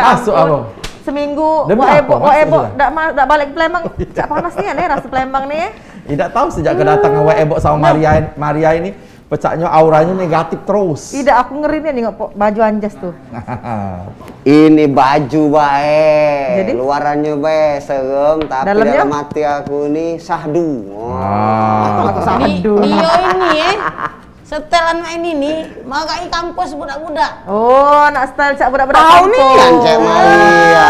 Masuk apa? Seminggu Demi apa? Waebo Masuk dak balik Palembang. Cak panas nih nih rasa Palembang nih. Tidak tahu sejak kedatangan Waebo sama Maria ini pecahnya auranya negatif terus. Tidak, aku ngeri nih nengok baju Anjas tuh. Ini baju bae. Jadi? Luarannya bae serem, tapi Dalamnya? dalam hati aku ini sahdu. Aku sahdu. Dia ini setelan main ini makai kampus budak-budak. Oh, nak style cak budak-budak Tahu nih kampung. kan Cek Maria.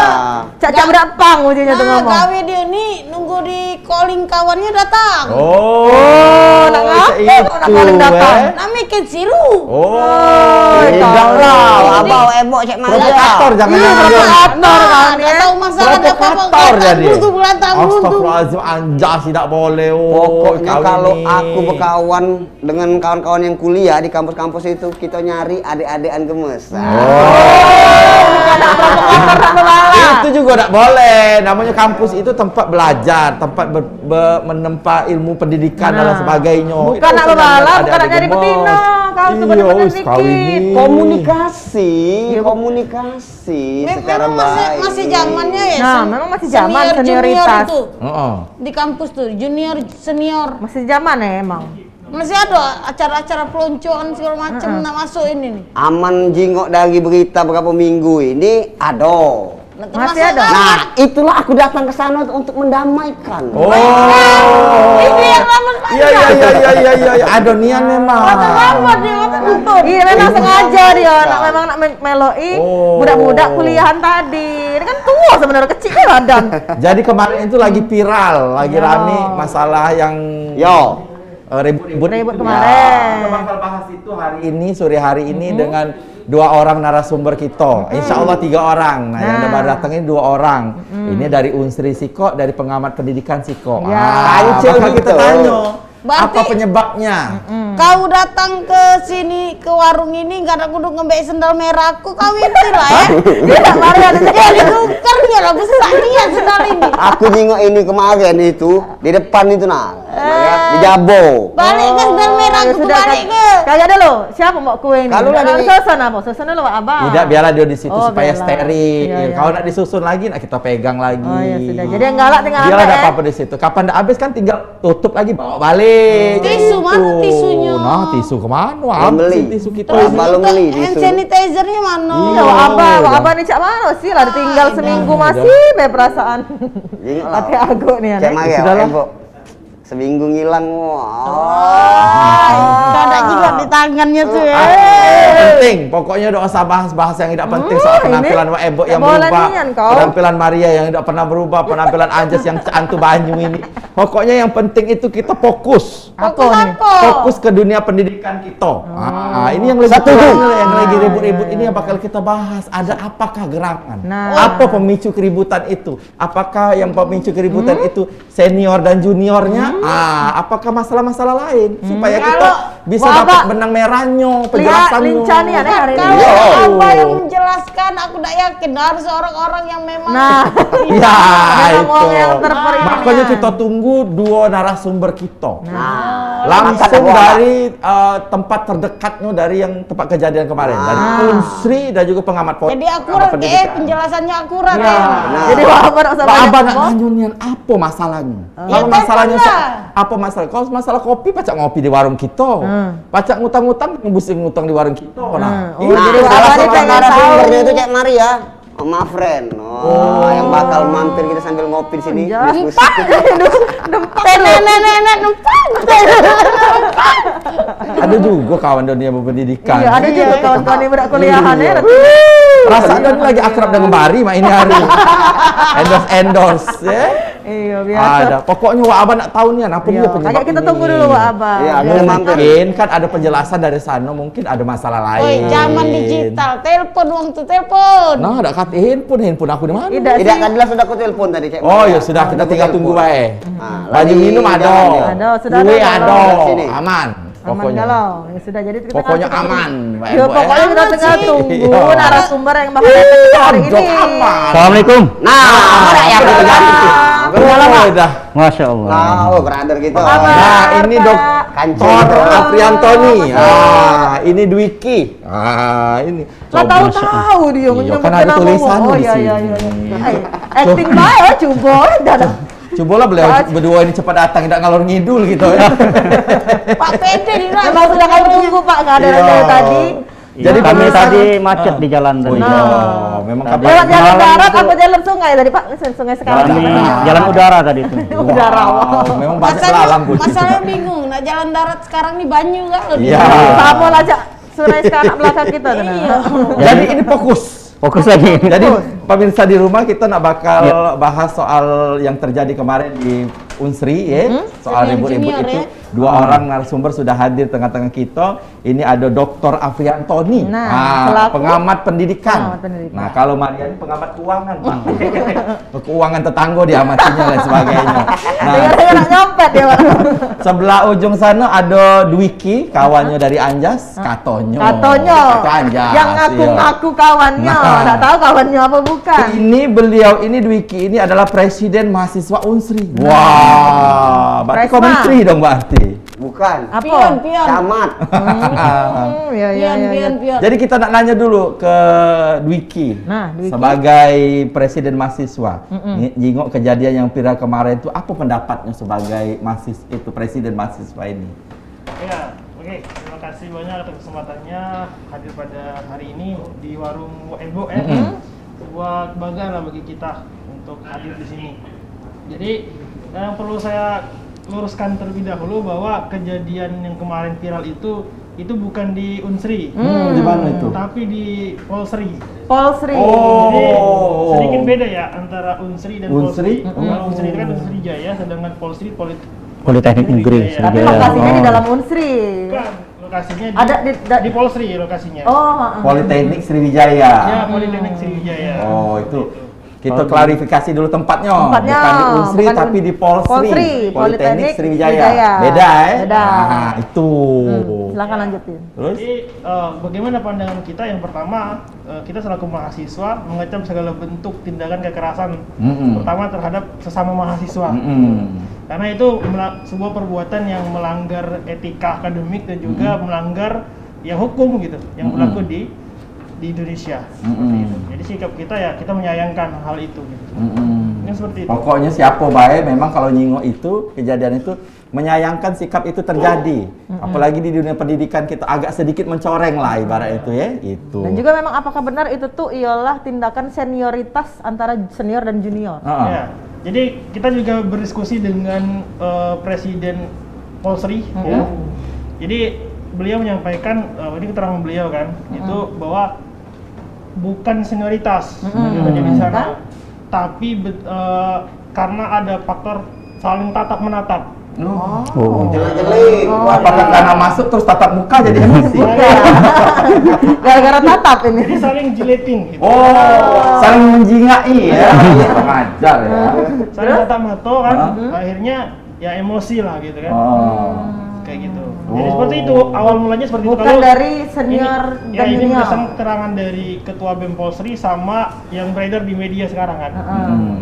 Cak budak pang ujungnya tuh Nah, ngomong. gawe dia nih nunggu di calling kawannya datang. Oh, nak macam ngapa itu, nak paling datang? Nak mikir siru. Oh, Tidak lah, abang ebok Cek Maria. provokator jangan Iya, jangan. provokator kan Nggak ya. tahu masalah ada apa-apa. Provokator jadi. Blutu belantang blutu. Astagfirullahaladzim, Anjas tidak boleh. Oh, Pokoknya kau kalau ini. aku berkawan dengan kawan-kawan yang kuliah di kampus-kampus itu, kita nyari adik-adikan gemes. Itu juga tidak boleh. Namanya kampus itu tempat belajar, tempat menempa ilmu pendidikan dan sebagainya. Bukan Itu nak urusan berbala, yang bukan nak adik-adik nyari gemes. betina. Kau tuh Iya, bener-bener wis, kau dikit. ini. Komunikasi, komunikasi secara Memang baik. masih zamannya ya. Nah, memang masih zaman senioritas. Junior tuh. Heeh. Di kampus tuh, junior, senior. Masih zaman ya emang. Masih ada acara-acara peloncoan segala macam nak masuk ini nih. Aman jingok dari berita beberapa minggu ini ada. Nah, Masih termasuk ada? kan? Nah, itulah aku datang ke sana untuk mendamaikan. Oh. Ini yang rambut Iya iya iya iya iya iya. Ada nian memang. rambut dia mata tutup. Iya memang sengaja dia nak memang nak meloi Oh. budak-budak kuliahan tadi. Ini kan tua sebenarnya kecil kan badan. Jadi kemarin itu lagi viral, lagi rame masalah yang Yo, ribut-ribut Ribut itu. kemarin. Kita bakal bahas itu hari ini, sore hari ini dengan 2 orang narasumber kita. Insya Allah 3 orang. Nah, yang baru datang ini 2 orang. Ini dari Unsri Siko, dari pengamat pendidikan Siko. Ya. Kancil Bakal kita gitu. tanya. Berarti- Apa penyebabnya? Kau datang ke sini ke warung ini nggak ada kudu ngembek sendal merahku, kau itu lah ya. Dia tak mari ada Ya ditukarnya lah besar dia sendal ini. aku nengok ini kemarin itu di depan itu nah, di Jabo. Balik ke sendal merahku tuh balik ke. Kagak ada lo. Siapa mau kue ini? Kalau lagi- susun apa? Susun dulu abang. Tidak, biarlah dia di situ Oh, supaya biarlah. steril. Iya, iya. Kalau nak disusun lagi, nak kita pegang lagi. Oh ya sudah. Jadi yang galak tinggal Biarlah ambil, ada apa-apa di situ. Kapan dah habis kan tinggal tutup lagi, bawa balik. Tisu, mana Gitu. tisunya? Nah, tisu kemana? Belum Apa beli. sih tisu kita? Terus belum beli Hand tisu. sanitizer-nya mana? Iya, Iya. wak abah nih cak mana sih lah ditinggal seminggu iya. masih be perasaan. Jengok lah. Hati aku nih Cek anak. Maria, Sudah lah. ebok. Seminggu ngilang. Kau ada juga di tangannya tuh ya. Penting, pokoknya doa usah bahas-bahas yang tidak penting soal penampilan Wak Ebo yang bola berubah, nian kau. penampilan Maria yang tidak pernah berubah, penampilan Anjas yang cantu banyu ini. Pokoknya yang penting itu kita fokus. Apa Fokus nih? apa? Fokus ke dunia pendidikan kita. Ini yang lebih Setuju. kurang, yang lagi ribut-ribut ini yang bakal kita bahas. Ada apakah gerangan? Nah. Apa pemicu keributan itu? Apakah yang pemicu keributan itu senior dan juniornya? Apakah masalah-masalah lain supaya kita Kalau- bisa Wah, dapat Pak. benang merahnya, Lihat penjelasannya. lincah nih ada hari ini. Kalau Iya. apa yang menjelaskan, aku tidak yakin harus orang-orang yang memang Nah, Ya, memang itu. orang yang terperingan. Makanya kita tunggu 2 narasumber kita. Nah. Langsung Angkat dari tempat terdekatnya dari yang tempat kejadian kemarin, dari Unsri dan juga pengamat jadi akurat penjelasannya akurat ya. Nah. Jadi wak abah nak usah Pak banyak Abah nak ngomong. nanyunian apa masalahnya? Ya, Kalau masalahnya telepon lah. apa masalah? Kalau masalah kopi pacak ngopi di warung kita. Pacak ngutang-ngutang ngembusin ngutang di warung kita. Nah, Oh, ini jadi Nah, wak salah abah nih satu pengen narasumbernya tahu. itu Cek Maria. Sama friend. Yang bakal mampir kita sambil ngopi di sini. Ya. Diskusi. Nenek-nenek numpak. ada juga kawan dunia berpendidikan. Iya, ada juga kawan-kawan yang budak kuliahan ya. Perasaan Doni lagi akrab dengan Bari mak ini hari. Endorse ya. Iya, biasa. Ada. Pokoknya Wak Abah nak tahu nih apa dia Iya, penyebab kakak kita ini. tunggu dulu Wak Abah. Iya, Biar- aku mampir. Mungkin kan ada penjelasan dari sana, mungkin ada masalah Woi, lain. zaman digital, telepon uang tuh telepon. Nah, ada kata handphone aku di mana? Tidak sih. Tidak kan jelas sudah aku telepon tadi Cek Oh Maria. ya sudah, kita tinggal tunggu bae. Nah, Baju lagi minum ada. jalan dia. Ada, sudah Kue ada, ada. sini. Aman. Aman Pokoknya. galau. Ya sudah, jadi kita Pokoknya kan- aman, Mbak Ya, Ebo, pokoknya ya. kita Aman tinggal sih. tunggu Iya. narasumber yang bakal datang kita hari ini. Aman. Assalamualaikum. Nah, ada yang terganti. Udah. Masya Allah. Nah, brother kita. Apa? Nah, ini Kancil. Dr. Afriantoni. Ini Dwiki. ini. Nggak Coba. tahu-tahu dia Iya, menyebut kan ada nama tulisannya gua. Oh di iya iya sini. iya. Acting baik oh coba. Dadah. Cobalah beliau berdua ini cepat datang, tidak ngalor ngidul gitu ya. Pak Pede di mana? Memang sudah kami tunggu Pak, nggak ada Iya. dari tadi. Jadi Kami pemirsa- tadi macet di jalan Oh tadi. iya, memang kabar Lewat jalan Malam darat itu- apa jalan sungai tadi Pak? Sungai sekarang. Kami jalan udara tadi itu. Udara. Wow, memang banyak Masalahnya, lalang Bu. masalahnya bingung. Nah jalan darat sekarang nih banyu kan lebih. Iya. Sama lah Cak. Sungai sekarang belakang kita tuh. Iya. Jadi ini fokus. Fokus lagi. Jadi pemirsa di rumah kita nak bakal bahas soal yang terjadi kemarin di Unsri ya, soal Senior ribut-ribut junior, itu. ya. Dua orang narasumber sudah hadir tengah-tengah kita. Ini ada Dr. Afriantoni, Nah, selaku pengamat pendidikan. pengamat pendidikan. Nah, kalau Mariani pengamat keuangan, Pak. Keuangan tetangga diamatinya dan sebagainya. Nah, Dengar-dengar nak nyompet ya Pak. sebelah ujung sana ada Dwiki, kawannya dari Anjas, Katonyo. Katonyo. Kato Anjas. Yang iya. ngaku-ngaku kawannya. Nah. Nggak tahu kawannya apa bukan. Ini beliau ini Dwiki ini adalah presiden mahasiswa Unsri. Wah, berarti Presma. Unsri dong berarti. Bukan. Apa? Pion. Camat. Iya iya Pion, iya. pion, pion. Jadi kita nak nanya dulu ke Dwiki. Nah, Dwiki. Sebagai presiden mahasiswa, jingok kejadian yang viral kemarin itu apa pendapatnya sebagai mahasiswa itu presiden mahasiswa ini? Ya, oke. Terima kasih banyak atas kesempatannya hadir pada hari ini di warung Ebo ya. Sebuah kebanggaan lah bagi kita untuk hadir di sini. Jadi yang perlu saya luruskan terlebih dahulu bahwa kejadian yang kemarin viral itu bukan di Unsri, Di mana itu? tapi di Polsri. Polsri. Oh. Jadi sedikit beda ya antara Unsri dan Unsri? Polsri. Kalau Unsri itu kan Unsri Jaya, sedangkan Polsri Politeknik Negeri. Jaya. Tapi Iya. lokasinya di Oh. dalam Unsri. Bukan, lokasinya Ada di Polsri lokasinya. Oh, Politeknik Sriwijaya. Ya, Politeknik Sriwijaya. Oh, itu. Kita klarifikasi dulu tempatnya. Tempatnya, Bukan di Unsri bukan tapi di Polsri. Polsri, Politeknik Sriwijaya. Sriwijaya. Beda ya? Beda. Nah, itu. Silakan lanjutin. Terus? Jadi bagaimana pandangan kita? Yang pertama, kita selaku mahasiswa mengecam segala bentuk tindakan kekerasan, pertama terhadap sesama mahasiswa. Karena itu sebuah perbuatan yang melanggar etika akademik dan juga melanggar ya hukum gitu yang berlaku di Indonesia. Seperti itu. Jadi sikap kita ya kita menyayangkan hal itu gitu. Ini seperti itu. Pokoknya siapa baik memang kalau nyingok itu kejadian itu menyayangkan sikap itu terjadi. Apalagi di dunia pendidikan kita agak sedikit mencoreng lah ibarat itu ya. Itu. Dan juga memang apakah benar itu tuh ialah tindakan senioritas antara senior dan junior? Heeh. Ya. Jadi kita juga berdiskusi dengan Presiden Polsri ya. Jadi beliau menyampaikan ini keterangan beliau kan itu bahwa bukan senioritas yang terjadi di sana, tapi karena ada faktor saling tatap menatap. Oh. Jelek-jelek. Apakah karena masuk terus tatap muka jadi emosi? Gara-gara tatap ini. Jadi saling jiletin gitu. Oh, saling menjingai ya. Pengajar ya. Saling tatap mata kan, akhirnya ya emosi lah gitu kan. Oh. Kayak gitu. Jadi seperti itu, awal mulanya seperti Bukan itu. Kalau dari senior ini, dan ini junior. berdasarkan keterangan dari Ketua BEM Polsri sama yang beredar di media sekarang kan.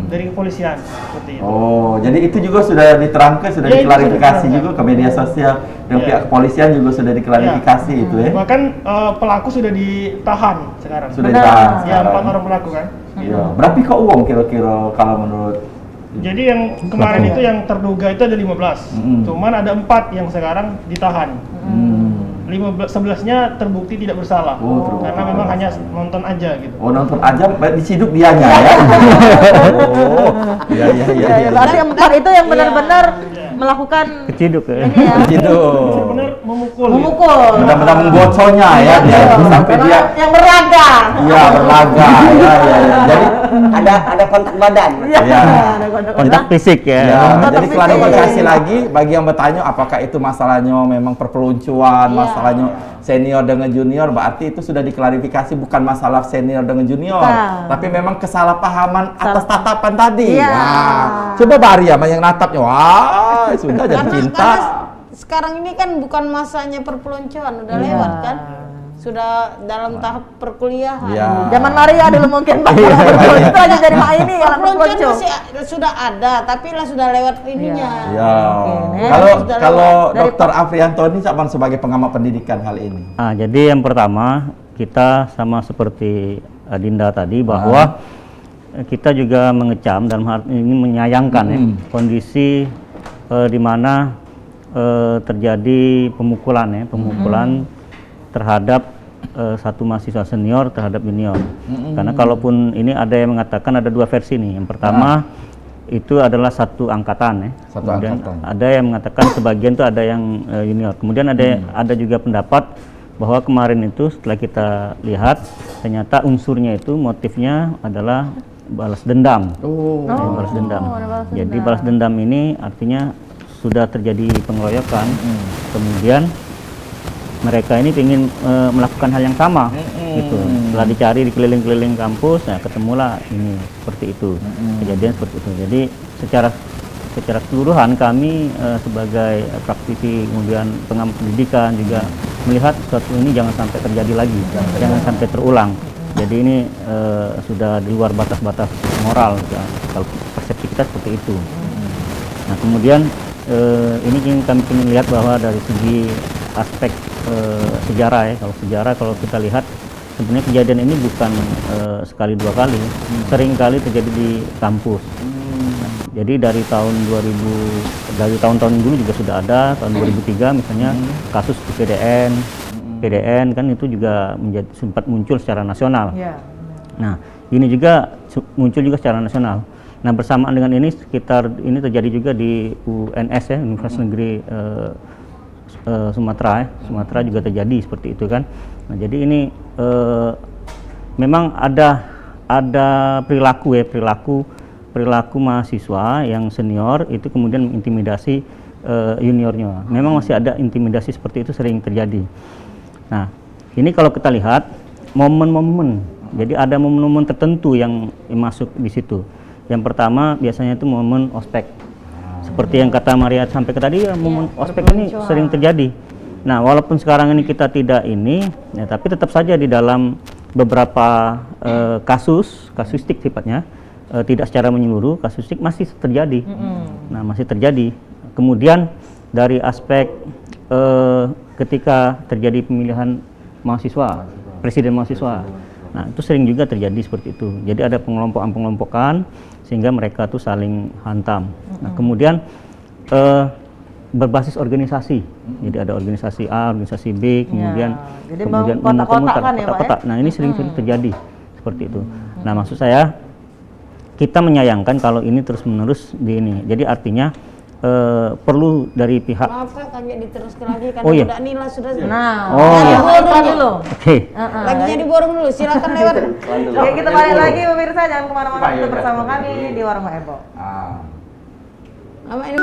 Dari kepolisian seperti itu. Oh, jadi itu juga sudah diterangkan, sudah Ya, itu diklarifikasi sudah juga ke media sosial dan Ya. pihak kepolisian juga sudah diklarifikasi itu ya. Bahkan pelaku sudah ditahan sekarang. Sudah Benar. ditahan Ya, 4 sekarang. orang pelaku kan. Iya. Berapa kok uang kira-kira kalau menurut? Jadi yang kemarin itu yang terduga itu ada 15. Cuman ada 4 yang sekarang ditahan. 11-nya terbukti tidak bersalah. Oh, terbukti karena memang hanya nonton aja gitu. Oh, nonton aja diciduk dianya ya. Oh. Iya iya iya. Ya, berarti empat itu yang benar-benar melakukan Keciduk ya. ini ya. Diciduk. Benar memukul. Gitu. Memukul. Benar-benar menggoconya ya dia sampai dia Yang berlaga. iya berlaga ya ya ya. Jadi Ada kontak badan. Iya. Iya. Ada kontak. Kontak fisik ya, ya. jadi klarifikasi lagi bagi yang bertanya apakah itu masalahnya memang perpeluncuran, masalahnya senior dengan junior, berarti itu sudah diklarifikasi bukan masalah senior dengan junior, Bukan. tapi memang kesalahpahaman atas tatapan tadi. Iya. Nah, coba Bari ya yang natapnya, wah sudah jadi Karena cinta. sekarang ini kan bukan masanya perpeloncoan, udah lewat kan? Sudah dalam tahap perkuliahan. Ya. Zaman Maria dulu mungkin Pak. Itu aja jadi Mak ini yang Perpeloncoan pelonco. masih sudah ada, tapi lah sudah lewat ininya. Ya. Oke. Kalau Dr. Afriantoni sebagai pengamat pendidikan hal ini. Jadi yang pertama kita sama seperti Dinda tadi bahwa kita juga mengecam dalam hal ini menyayangkan ya, kondisi di mana terjadi pemukulan terhadap satu mahasiswa senior terhadap junior. Karena kalaupun ini ada yang mengatakan ada dua versi nih. Yang pertama itu adalah satu angkatan ya. Kemudian ada yang mengatakan sebagian itu ada yang junior. Kemudian ada juga pendapat bahwa kemarin itu setelah kita lihat ternyata unsurnya itu motifnya adalah balas dendam. Balas dendam. Jadi balas dendam ini artinya sudah terjadi pengeroyokan. Kemudian mereka ini ingin melakukan hal yang sama gitu. Setelah dicari di keliling-keliling kampus, nah ketemulah ini seperti itu. Kejadian seperti itu. Jadi secara keseluruhan kami sebagai praktisi kemudian pengamat pendidikan juga melihat sesuatu ini jangan sampai terjadi lagi, jangan sampai terulang. Jadi ini sudah di luar batas-batas moral ya, kalau persepsi kita seperti itu. Nah kemudian ini kami ingin lihat bahwa dari segi aspek sejarah ya, kalau kita lihat sebenarnya kejadian ini bukan sekali dua kali, sering kali terjadi di kampus. Jadi dari tahun-tahun dulu juga sudah ada, tahun 2003 misalnya kasus di PDN kan itu juga sempat muncul secara nasional. Nah ini juga muncul juga secara nasional. Nah bersamaan dengan ini ini terjadi juga di UNS ya, Universitas Negeri Sumatera juga terjadi seperti itu kan. Nah jadi ini memang ada perilaku mahasiswa yang senior itu kemudian mengintimidasi juniornya. Memang masih ada intimidasi seperti itu sering terjadi. Nah ini kalau kita lihat momen-momen, jadi ada momen-momen tertentu yang masuk di situ. Yang pertama biasanya itu momen ospek. Seperti yang kata Maria sampai ke tadi, momen ospek ini sering terjadi. Nah, walaupun sekarang ini kita tidak ini, ya, tapi tetap saja di dalam beberapa kasusistik sifatnya, tidak secara menyeluruh, kasusistik masih terjadi. Nah, masih terjadi. Kemudian dari aspek ketika terjadi pemilihan mahasiswa, presiden mahasiswa, nah itu sering juga terjadi seperti itu. Jadi ada pengelompokan sehingga mereka tuh saling hantam. Nah kemudian berbasis organisasi, jadi ada organisasi A, organisasi B, kemudian kotak-kotakan ya Pak ya? Nah ini sering-sering terjadi seperti itu. Nah maksud saya kita menyayangkan kalau ini terus-menerus di ini. Jadi artinya perlu dari pihak. Maaf Kak, kan jadi teruskan lagi karena udah Nila sudah. Dulu. Oke. Lagi jadi borong dulu, silakan lewat. Oke, kita balik lagi pemirsa, jangan kemana-mana, tetap bersama kami di Warung Ebo. Lama ini